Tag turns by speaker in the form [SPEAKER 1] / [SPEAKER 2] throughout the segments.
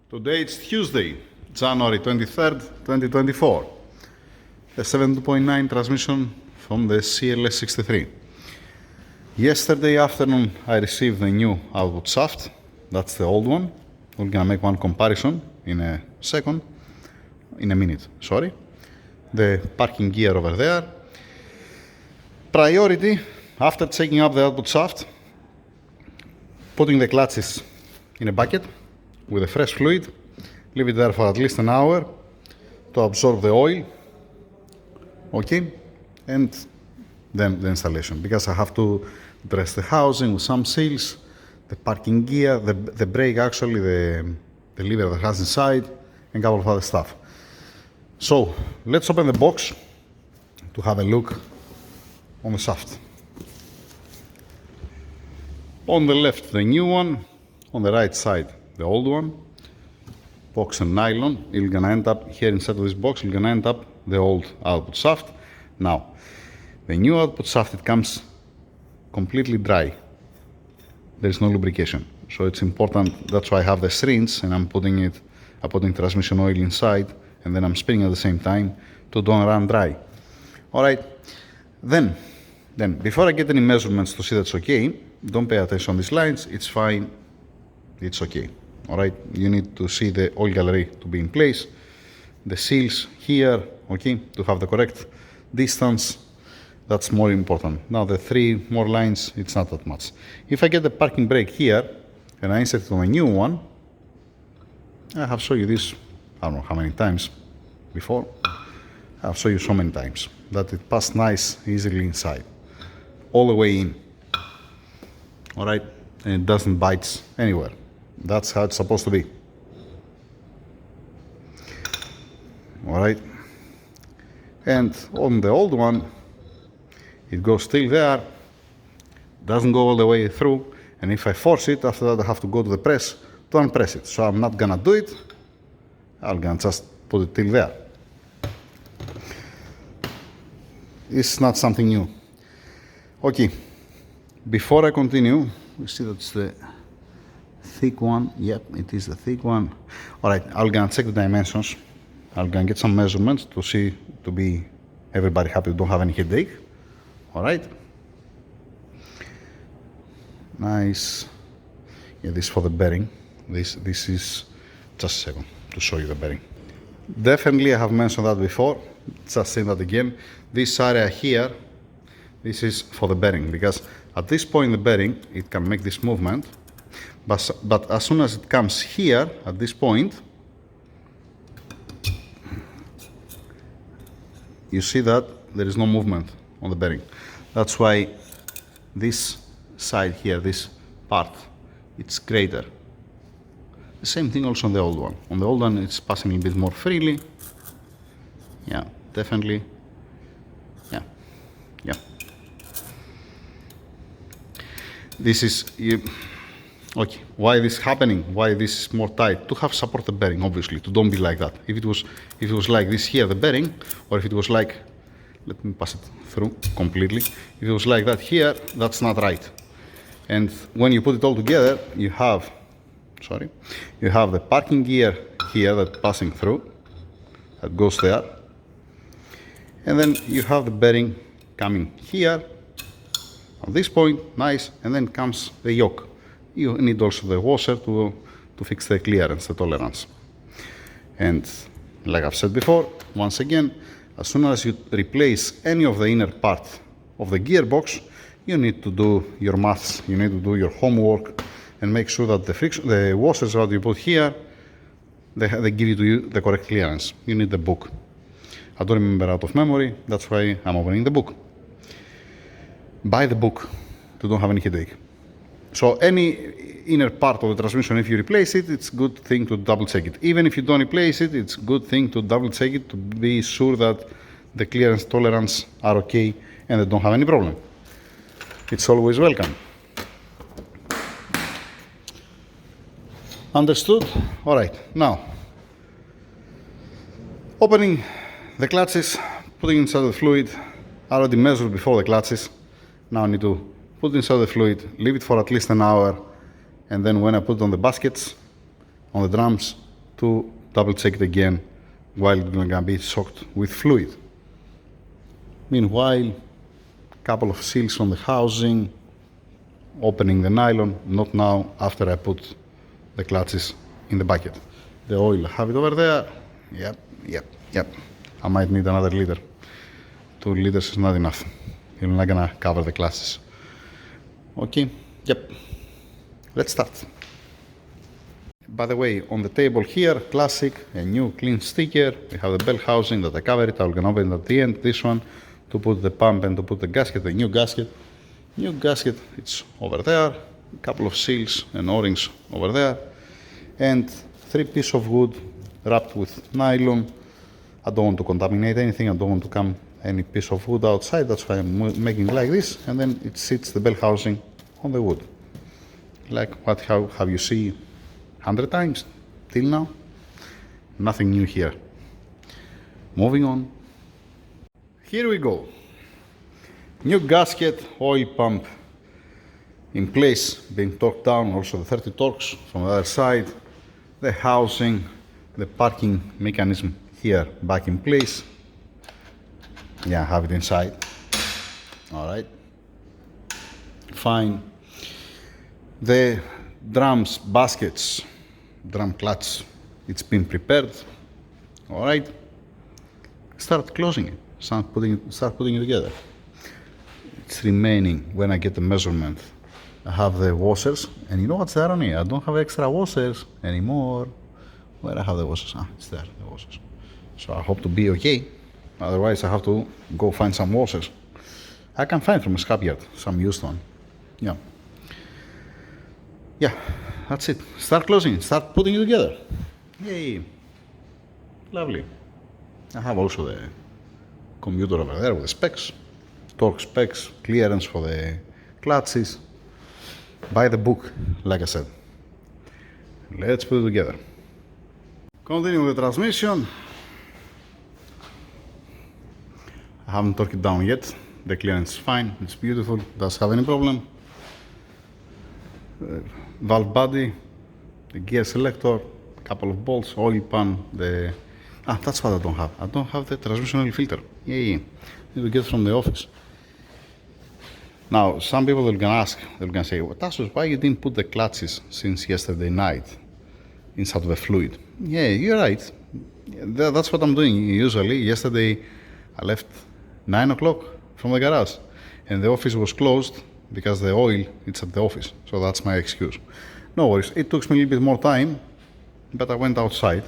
[SPEAKER 1] Today it's Tuesday, January 23rd, 2024. A 7.2.9 transmission from the CLS 63. Yesterday afternoon I received the new output shaft. That's the old one. We're gonna make one comparison in a minute, sorry. The parking gear over there. Priority, after checking up the output shaft, putting the clutches in a bucket with a fresh fluid, leave it there for at least an hour to absorb the oil, okay, and then the installation, because I have to dress the housing with some seals, the parking gear, the brake actually, the lever that has inside, and a couple of other stuff. So let's open the box to have a look on the shaft. On the left, the new one. On the right side, the old one. Box and nylon. You're gonna end up here inside of this box. You're gonna end up the old output shaft. Now, the new output shaft, it comes completely dry. There is no lubrication, so it's important. That's why I have the syringe, and I'm putting transmission oil inside, and then I'm spinning at the same time to don't run dry. All right. Then before I get any measurements to see that's okay, don't pay attention on these lines. It's fine. It's okay. All right. You need to see the oil gallery to be in place. The seals here, okay, to have the correct distance. That's more important. Now the 3 more lines, it's not that much. If I get the parking brake here and I insert it on a new one, I have shown you this, I don't know how many times before. I've shown you so many times that it passed nice, easily inside, all the way in. All right, and it doesn't bite anywhere. That's how it's supposed to be. All right, and on the old one, it goes still there, doesn't go all the way through, and if I force it, after that I have to go to the press to unpress it. So I'm not gonna do it, I'm gonna just put it till there. It's not something new. Okay, before I continue, you see that's the thick one. Yep, it is the thick one. All right, I'm gonna check the dimensions. I'm gonna get some measurements to be everybody happy, don't have any headache. All right. Nice. Yeah, this is for the bearing. This is just a second to show you the bearing. Definitely, I have mentioned that before. Just saying that again. This area here, this is for the bearing, because at this point in the bearing, it can make this movement, but as soon as it comes here, at this point, you see that there is no movement on the bearing. That's why this side here, this part, it's greater. The same thing also on the old one. On the old one, it's passing a bit more freely. Yeah, definitely. Yeah. This is, okay, why this is happening? Why this is more tight? To have support the bearing, obviously, to don't be like that. If it was like this here, the bearing, or if it was like, let me pass it through completely. If it was like that here, that's not right. And when you put it all together, you have the parking gear here that's passing through, that goes there. And then you have the bearing coming here, at this point, nice, and then comes the yoke. You need also the washer to fix the clearance, the tolerance. And like I've said before, once again, as soon as you replace any of the inner part of the gearbox, you need to do your maths, you need to do your homework, and make sure that the washers that you put here, they give you the correct clearance. You need the book. I don't remember out of memory, that's why I'm opening the book. Buy the book to don't have any headache. So any inner part of the transmission, if you replace it, it's a good thing to double check it. Even if you don't replace it, it's a good thing to double check it to be sure that the clearance tolerance are okay and they don't have any problem. It's always welcome. Understood? All right, now, opening the clutches, putting inside the fluid. I already measured before the clutches. Now I need to put inside the fluid, leave it for at least an hour, and then when I put it on the baskets, on the drums, to double check it again while it's gonna be soaked with fluid. Meanwhile, couple of seals on the housing, opening the nylon, not now, after I put the clutches in the bucket. The oil, have it over there. Yep. I might need another liter. 2 liters is not enough. You're not gonna cover the clutches. Okay, yep. Let's start. By the way, on the table here, classic, a new clean sticker. We have the bell housing that I covered it. I'm gonna open it at the end. This one to put the pump and to put the gasket, the new gasket. New gasket, it's over there. A couple of seals and O-rings over there. And 3 pieces of wood wrapped with nylon. I don't want to contaminate anything. I don't want to come any piece of wood outside. That's why I'm making it like this. And then it sits the bell housing on the wood. Like what have you seen 100 times till now? Nothing new here. Moving on. Here we go. New gasket, oil pump in place, being torqued down, also the 30 torques from the other side. The housing, the parking mechanism here back in place. Yeah, I have it inside. All right. Fine. The drums, baskets, drum clutch, it's been prepared. All right. Start closing it. Start putting it together. It's remaining when I get the measurement. I have the washers, and you know what's there on here? I don't have extra washers anymore. Where I have the washers? It's there, the washers. So I hope to be okay. Otherwise, I have to go find some washers. I can find from a scrapyard some used one. Yeah, that's it. Start closing it. Start putting it together. Yay! Lovely. I have also the computer over there with the specs. Torque specs, clearance for the clutches. Buy the book, like I said. Let's put it together. Continue with the transmission. I haven't torqued it down yet. The clearance is fine, it's beautiful, doesn't have any problem. Valve body, the gear selector, a couple of bolts, oil pan, that's what I don't have. I don't have the transmission oil filter. Yay. Need to get from the office. Now, some people are gonna ask, they're gonna say, well, Tassos, why you didn't put the clutches since yesterday night inside of the fluid? Yeah, you're right. That's what I'm doing usually. Yesterday, I left 9 o'clock from the garage and the office was closed because the oil, it's at the office. So that's my excuse. No worries. It took me a little bit more time, but I went outside.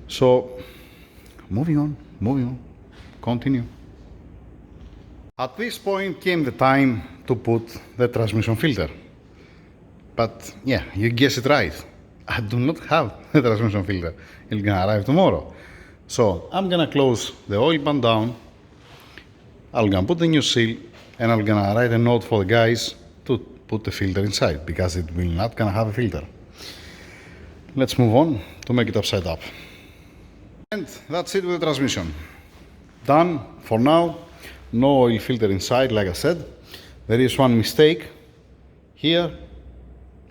[SPEAKER 1] So, moving on, continue. At this point came the time to put the transmission filter. But yeah, you guessed it right. I do not have the transmission filter. It's gonna arrive tomorrow. So I'm gonna close the oil pan down. I'm gonna put the new seal and I'm gonna write a note for the guys to put the filter inside because it will not gonna have a filter. Let's move on to make it upside up. And that's it with the transmission. Done for now. No oil filter inside, like I said. There is one mistake here.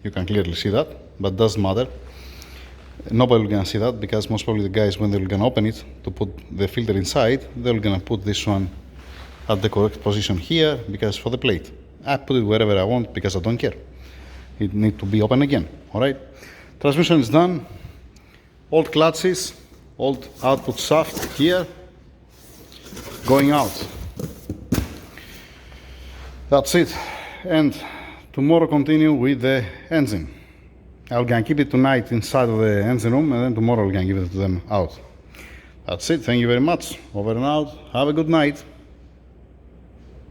[SPEAKER 1] You can clearly see that, but doesn't matter. Nobody will gonna see that because most probably the guys, when they're gonna open it to put the filter inside, they're gonna put this one at the correct position here because for the plate. I put it wherever I want because I don't care. It needs to be open again. All right. Transmission is done. Old clutches, old output shaft here, going out. That's it. And tomorrow continue with the engine. I'm gonna keep it tonight inside of the engine room and then tomorrow I'm gonna give it to them out. That's it. Thank you very much. Over and out. Have a good night.